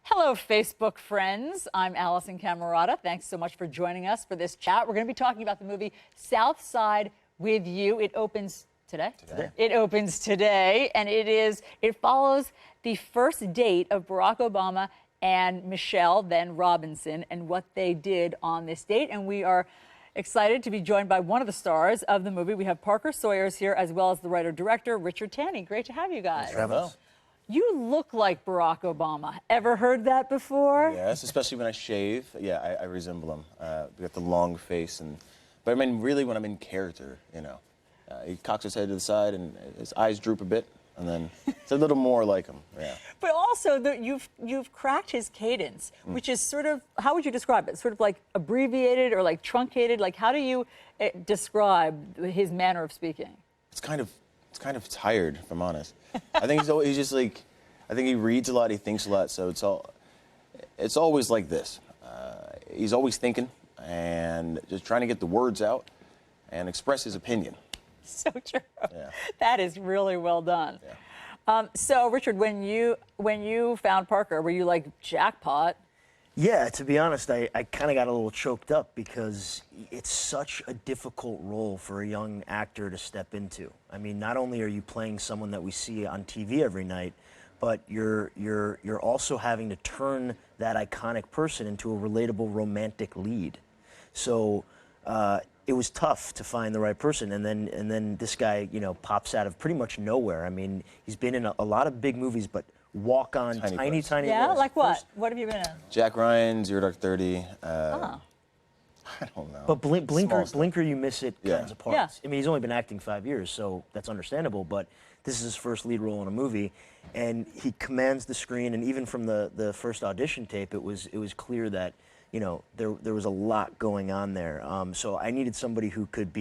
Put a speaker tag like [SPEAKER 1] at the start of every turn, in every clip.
[SPEAKER 1] Hello, Facebook friends. I'm Allison Camerata. Thanks so much for joining us for this chat. We're going to be talking about the movie Southside with you. It opens today. It opens today, and it follows the first date of Barack Obama and Michelle, then Robinson, and what they did on this date. And we are excited to be joined by one of the stars of the movie. We have Parker Sawyers here, as well as the writer-director, Richard Tanne. Great to have you guys.
[SPEAKER 2] Hello.
[SPEAKER 1] You look like Barack Obama. Ever heard that before?
[SPEAKER 2] Yes, especially when I shave. Yeah, I resemble him. We got the long face, but I mean, really, when I'm in character, you know, he cocks his head to the side and his eyes droop a bit, and then it's a little more like him. Yeah.
[SPEAKER 1] But also, you've cracked his cadence, which is sort of, how would you describe it? Sort of like abbreviated or like truncated. Like, how do you describe his manner of speaking? It's
[SPEAKER 2] kind of tired, if I'm honest. I think he's just like, I think he reads a lot, he thinks a lot, so it's always like this. He's always thinking and just trying to get the words out and express his opinion.
[SPEAKER 1] So true.
[SPEAKER 2] Yeah.
[SPEAKER 1] That is really well done.
[SPEAKER 2] Yeah.
[SPEAKER 1] So, Richard, when you found Parker, were you like, jackpot?
[SPEAKER 3] Yeah, to be honest, I kind of got a little choked up because it's such a difficult role for a young actor to step into. I mean, not only are you playing someone that we see on TV every night, but you're also having to turn that iconic person into a relatable romantic lead. So it was tough to find the right person, and then this guy, you know, pops out of pretty much nowhere. I mean, he's been in a lot of big movies, but walk on tiny
[SPEAKER 1] yeah,
[SPEAKER 3] roles.
[SPEAKER 1] like what? What have you been in?
[SPEAKER 2] Jack Ryan, Zero Dark 30.
[SPEAKER 1] Oh.
[SPEAKER 2] I don't know.
[SPEAKER 3] But Blinker, you miss it kinds of parts.
[SPEAKER 1] Yeah.
[SPEAKER 3] I mean, he's only been acting 5 years, so that's understandable, but this is his first lead role in a movie, and he commands the screen, and even from the first audition tape, it was clear that, you know, there was a lot going on there. So I needed somebody who could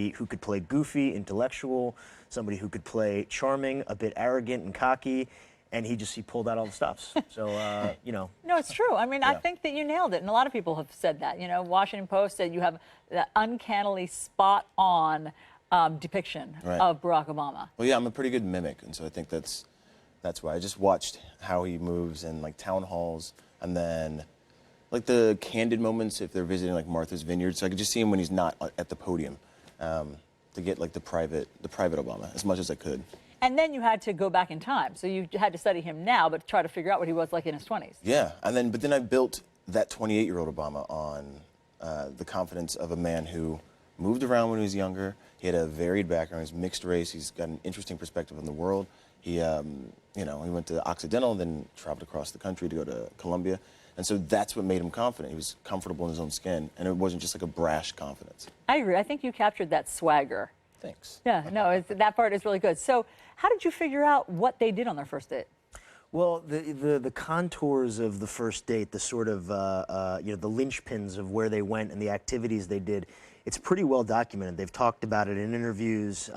[SPEAKER 3] play goofy, intellectual, somebody who could play charming, a bit arrogant and cocky, and he pulled out all the stops. So, you know.
[SPEAKER 1] No, it's true. I mean, I think that you nailed it, and a lot of people have said that. You know, Washington Post said you have that uncannily spot-on depiction of Barack Obama.
[SPEAKER 2] Well, yeah, I'm a pretty good mimic, and so I think that's why. I just watched how he moves in, like, town halls, and then, like, the candid moments if they're visiting, like, Martha's Vineyard, so I could just see him when he's not at the podium to get, like, the private Obama as much as I could.
[SPEAKER 1] And then you had to go back in time. So you had to study him now, but try to figure out what he was like in his 20s.
[SPEAKER 2] Yeah, but then I built that 28-year-old Obama on the confidence of a man who moved around when he was younger. He had a varied background. He's mixed race. He's got an interesting perspective on the world. He, you know, he went to Occidental, then traveled across the country to go to Columbia. And so that's what made him confident. He was comfortable in his own skin, and it wasn't just like a brash confidence.
[SPEAKER 1] I agree. I think you captured that swagger.
[SPEAKER 2] Thanks.
[SPEAKER 1] Yeah, no, that part is really good. So how did you figure out what they did on their first date?
[SPEAKER 3] Well, the contours of the first date, the sort of, you know, the linchpins of where they went and the activities they did, it's pretty well documented. They've talked about it in interviews.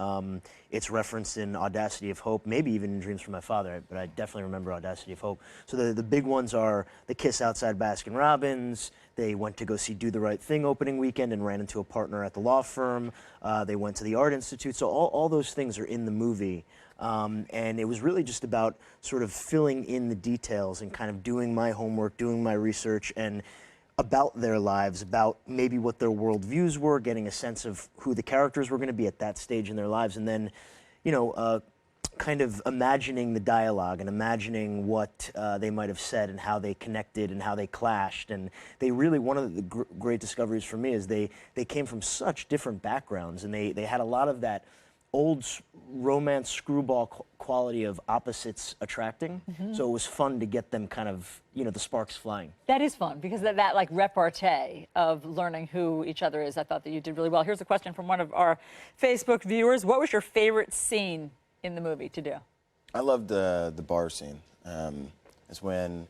[SPEAKER 3] It's referenced in Audacity of Hope, maybe even in Dreams from My Father, but I definitely remember Audacity of Hope. So the big ones are the kiss outside Baskin-Robbins. They went to go see Do the Right Thing opening weekend and ran into a partner at the law firm. They went to the Art Institute. So all those things are in the movie. And it was really just about sort of filling in the details and kind of doing my homework, doing my research, and about their lives, about maybe what their worldviews were, getting a sense of who the characters were going to be at that stage in their lives, and then, you know, kind of imagining the dialogue and imagining what they might have said and how they connected and how they clashed. And they really, one of the great discoveries for me is they came from such different backgrounds, and they had a lot of that old romance screwball quality of opposites attracting. So it was fun to get them kind of, you know, the sparks flying.
[SPEAKER 1] That is fun, because that like repartee of learning who each other is, I thought that you did really well. Here's a question from one of our Facebook viewers. What was your favorite scene in the movie to do?
[SPEAKER 2] I loved the bar scene. It's when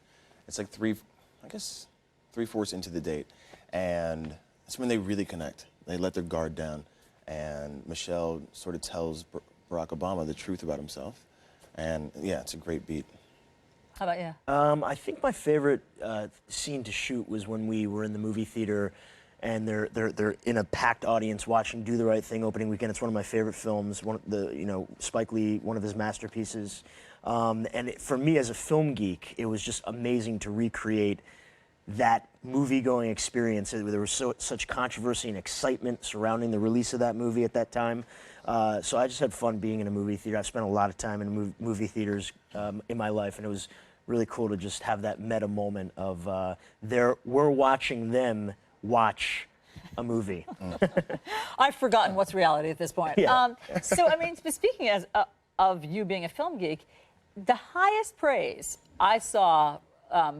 [SPEAKER 2] it's like three-fourths into the date, and it's when they really connect. They let their guard down, and Michelle sort of tells Barack Obama the truth about himself, and yeah, it's a great beat.
[SPEAKER 1] How about you?
[SPEAKER 3] I think my favorite scene to shoot was when we were in the movie theater, and they're in a packed audience watching Do the Right Thing opening weekend. It's one of my favorite films. You know, Spike Lee, one of his masterpieces. For me as a film geek, it was just amazing to recreate that movie-going experience. There was such controversy and excitement surrounding the release of that movie at that time. So I just had fun being in a movie theater. I've spent a lot of time in movie theaters in my life, and it was really cool to just have that meta moment of we're watching them watch a movie.
[SPEAKER 1] I've forgotten what's reality at this point.
[SPEAKER 3] Yeah.
[SPEAKER 1] So, I mean, speaking of you being a film geek, the highest praise I saw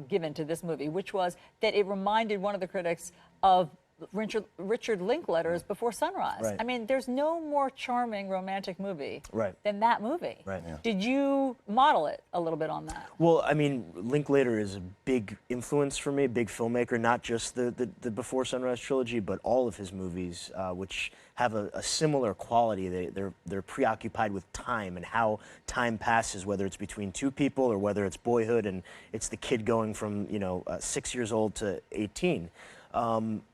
[SPEAKER 1] given to this movie, which was that it reminded one of the critics of Richard Linklater's Before Sunrise.
[SPEAKER 3] Right.
[SPEAKER 1] I mean, there's no more charming romantic movie
[SPEAKER 3] Right.
[SPEAKER 1] than that movie.
[SPEAKER 3] Right. Yeah.
[SPEAKER 1] Did you model it a little bit on that?
[SPEAKER 3] Well, I mean, Linklater is a big influence for me, big filmmaker, not just the Before Sunrise trilogy, but all of his movies, which have a similar quality. They're preoccupied with time and how time passes, whether it's between two people or whether it's boyhood and it's the kid going from 6 years old to 18.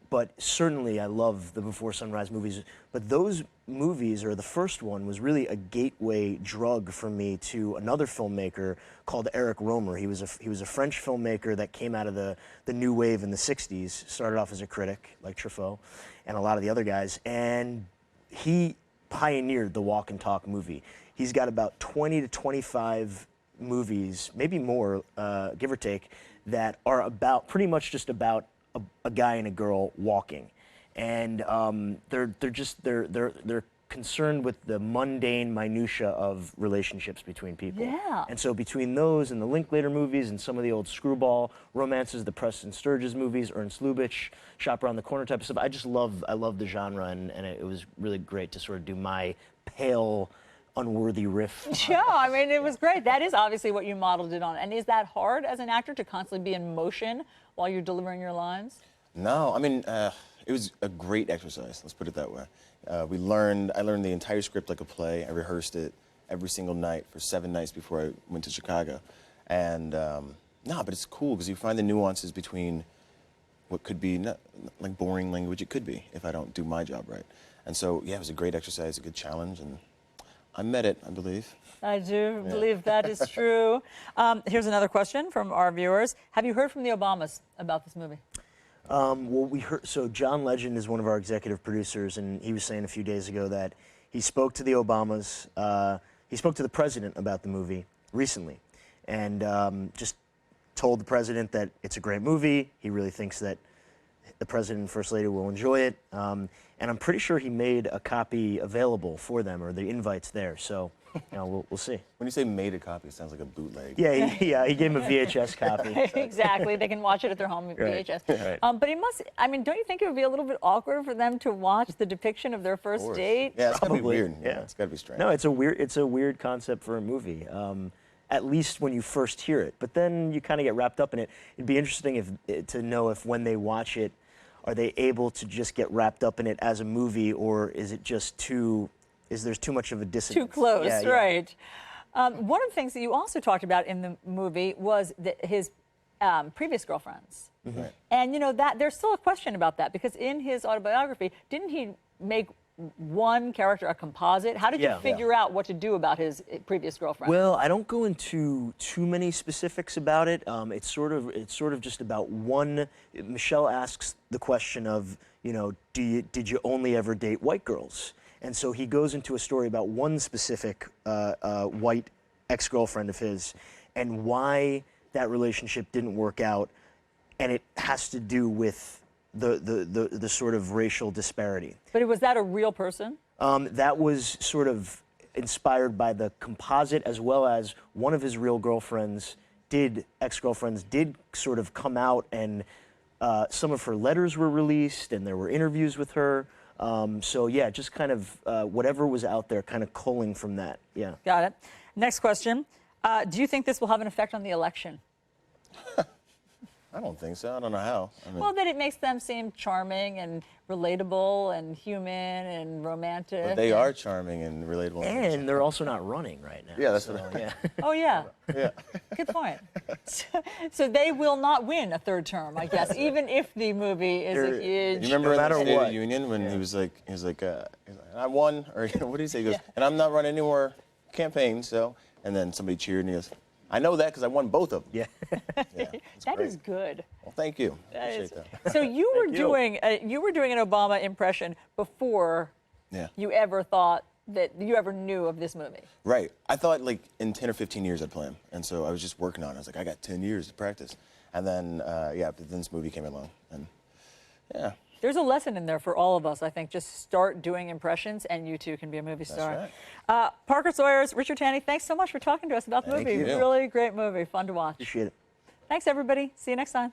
[SPEAKER 3] But certainly I love the Before Sunrise movies. But those movies, or the first one, was really a gateway drug for me to another filmmaker called Eric Romer. He was a French filmmaker that came out of the new wave in the 60s, started off as a critic, like Truffaut, and a lot of the other guys. And he pioneered the walk and talk movie. He's got about 20 to 25 movies, maybe more, give or take, that are pretty much just about a guy and a girl walking, and they're concerned with the mundane minutia of relationships between people.
[SPEAKER 1] Yeah.
[SPEAKER 3] And so between those and the Linklater movies and some of the old screwball romances, the Preston Sturges movies, Ernst Lubitsch, Shop Around the Corner type of stuff, I love the genre, and it was really great to sort of do my pale, unworthy riff.
[SPEAKER 1] Yeah, I mean, it was great. That is obviously what you modeled it on. And is that hard as an actor to constantly be in motion while you're delivering your lines?
[SPEAKER 2] No, I mean, it was a great exercise, let's put it that way. I learned the entire script like a play. I rehearsed it every single night for 7 nights before I went to Chicago. And, but it's cool because you find the nuances between what could be like boring language. It could be if I don't do my job right. And so, yeah, it was a great exercise, a good challenge, and I met it, I believe.
[SPEAKER 1] I do believe that is true. Here's another question from our viewers. Have you heard from the Obamas about this movie?
[SPEAKER 3] Well, we heard. So John Legend is one of our executive producers, and he was saying a few days ago that he spoke to the Obamas. He spoke to the president about the movie recently, and just told the president that it's a great movie. He really thinks that the president and first lady will enjoy it, and I'm pretty sure he made a copy available for them, or the invite's there. So, we'll see.
[SPEAKER 2] When you say made a copy, it sounds like a bootleg.
[SPEAKER 3] Yeah, he gave him a VHS copy.
[SPEAKER 1] Exactly. They can watch it at their home VHS.
[SPEAKER 3] Right.
[SPEAKER 1] But it must, I mean, don't you think it would be a little bit awkward for them to watch the depiction of their first date?
[SPEAKER 2] Yeah, it's gotta be
[SPEAKER 3] Probably,
[SPEAKER 2] weird.
[SPEAKER 3] yeah.
[SPEAKER 2] It's gotta be strange.
[SPEAKER 3] No, it's a weird concept for a movie. At least when you first hear it, but then you kind of get wrapped up in it. It'd be interesting to know if when they watch it, are they able to just get wrapped up in it as a movie, or is it just there's too much of a dissonance?
[SPEAKER 1] Too close,
[SPEAKER 3] Yeah.
[SPEAKER 1] right. One of the things that you also talked about in the movie was his previous girlfriends.
[SPEAKER 3] Mm-hmm.
[SPEAKER 2] Right.
[SPEAKER 1] And that there's still a question about that, because in his autobiography, didn't he make one character a composite? How did you figure out what to do about his previous girlfriend?
[SPEAKER 3] Well, I don't go into too many specifics about it. It's sort of just about one. Michelle asks the question of, did you only ever date white girls? And so he goes into a story about one specific white ex-girlfriend of his, and why that relationship didn't work out, and it has to do with the sort of racial disparity.
[SPEAKER 1] But was that a real person?
[SPEAKER 3] That was sort of inspired by the composite, as well as one of his real ex-girlfriends did sort of come out, and some of her letters were released, and there were interviews with her. So yeah, just kind of whatever was out there, kind of culling from that. Yeah.
[SPEAKER 1] Got it. Next question. Do you think this will have an effect on the election?
[SPEAKER 2] I don't think so. I don't know how. I mean,
[SPEAKER 1] Well, that it makes them seem charming and relatable and human and romantic.
[SPEAKER 2] but they are charming and relatable.
[SPEAKER 3] And they're also not running right now.
[SPEAKER 2] Yeah, that's
[SPEAKER 3] so,
[SPEAKER 2] what I-
[SPEAKER 3] yeah.
[SPEAKER 1] Oh, yeah.
[SPEAKER 2] Yeah.
[SPEAKER 1] Good point. So they will not win a third term, I guess, even if the movie is a huge...
[SPEAKER 2] You remember
[SPEAKER 3] No
[SPEAKER 2] in
[SPEAKER 3] matter
[SPEAKER 2] the State of
[SPEAKER 3] what.
[SPEAKER 2] the Union when he was like, I won, or what did he say? He goes, and I'm not running any more campaigns, so And then somebody cheered and he goes, I know that because I won both of them.
[SPEAKER 3] Yeah.
[SPEAKER 2] Yeah, it's
[SPEAKER 1] That
[SPEAKER 2] great.
[SPEAKER 1] is good.
[SPEAKER 2] Well, thank you.
[SPEAKER 1] That
[SPEAKER 2] Appreciate
[SPEAKER 1] is-
[SPEAKER 2] that.
[SPEAKER 1] So you were
[SPEAKER 3] you.
[SPEAKER 1] doing an Obama impression before
[SPEAKER 2] Yeah.
[SPEAKER 1] you ever thought that you ever knew of this movie.
[SPEAKER 2] Right. I thought like in 10 or 15 years I'd play him. And so I was just working on it. I was like, I got 10 years to practice. And then, but then this movie came along. And yeah.
[SPEAKER 1] There's a lesson in there for all of us, I think. Just start doing impressions, and you too can be a movie star.
[SPEAKER 2] right.
[SPEAKER 1] Parker Sawyers, Richard Tanne, thanks so much for talking to us about the
[SPEAKER 2] Thank
[SPEAKER 1] movie.
[SPEAKER 2] you.
[SPEAKER 1] Really great movie, fun to watch.
[SPEAKER 3] Appreciate it.
[SPEAKER 1] Thanks, everybody. See you next time.